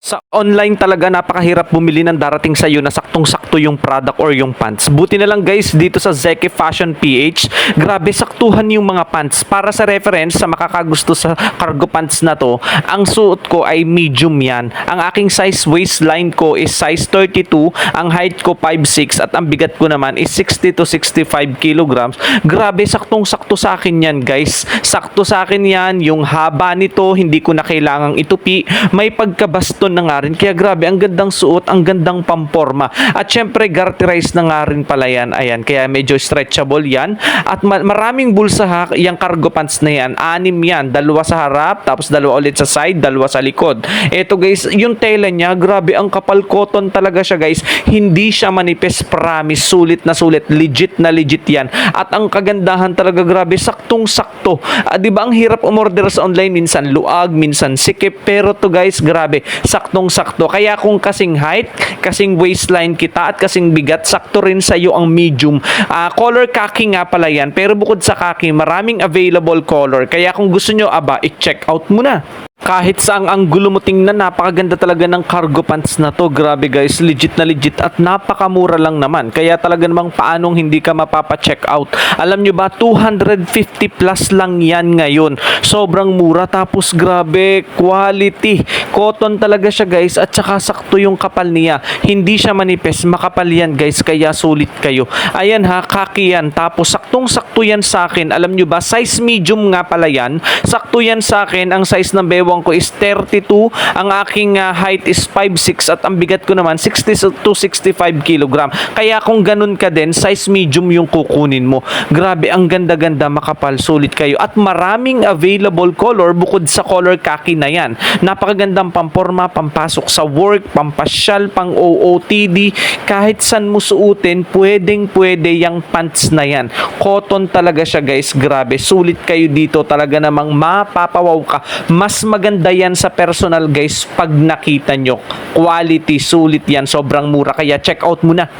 Sa online talaga napakahirap bumili ng darating sa iyo na saktong-sakto yung product or yung pants. Buti na lang guys dito sa Zeki Fashion PH, grabe saktuhan yung mga pants. Para sa reference sa makakagusto sa cargo pants na to, ang suot ko ay medium yan. Ang aking size waistline ko is size 32, ang height ko 5'6 at ang bigat ko naman is 60 to 65 kilograms. Grabe saktong-sakto sa akin yan guys. Sakto sa akin yan, yung haba nito hindi ko na kailangang itupi. May pagkabaston na nga rin. Kaya grabe, ang gandang suot, ang gandang pamporma. At syempre, garterize na nga rin pala yan. Ayan, kaya medyo stretchable yan. At maraming bulsa ha, yung cargo pants na yan. 6 yan. 2 sa harap, tapos 2 ulit sa side, 2 sa likod. Ito guys, yung tela niya, grabe, ang kapal cotton talaga siya guys. Hindi siya manipis, promise. Sulit na sulit. Legit na legit yan. At ang kagandahan talaga, grabe, saktong-sakto. Di ba, ang hirap umorder sa online, minsan luag, minsan sikip. Pero to guys, grabe, saktong-sakto. Kaya kung kasing height, kasing waistline kita at kasing bigat, sakto rin sa iyo ang medium. Color khaki nga pala yan. Pero bukod sa khaki, maraming available color. Kaya kung gusto nyo, i-check out mo na. Kahit saang anggulo mo tingnan, napakaganda talaga ng cargo pants na to. Grabe guys, legit na legit at napakamura lang naman. Kaya talaga namang paanong hindi ka mapapa-check out. Alam nyo ba, 250 plus lang yan ngayon. Sobrang mura, tapos grabe, quality. Cotton talaga siya guys, at saka sakto yung kapal niya. Hindi siya manipis, makapal yan guys, kaya sulit kayo. Ayan ha, khaki yan. Tapos saktong-sakto yan sa akin. Alam nyo ba, size medium nga pala yan. Sakto yan sa akin. Ang size ng bewang ko is 32, ang aking height is 5'6 at ang bigat ko naman 60 to 65 kg. Kaya kung ganun ka din, size medium yung kukunin mo. Grabe, ang ganda-ganda, makapal, sulit kayo. At maraming available color bukod sa color khaki na yan. Napakagandang pamporma, pampasok sa work, pampasyal, pang OOTD, kahit san mo suotin, pwedeng-pwede yung pants na yan. Cotton talaga siya guys, grabe, sulit kayo dito, talaga namang mapapawaw ka. Mas maganda yan sa personal guys pag nakita nyo. Quality, sulit yan, sobrang mura. Kaya check out mo na.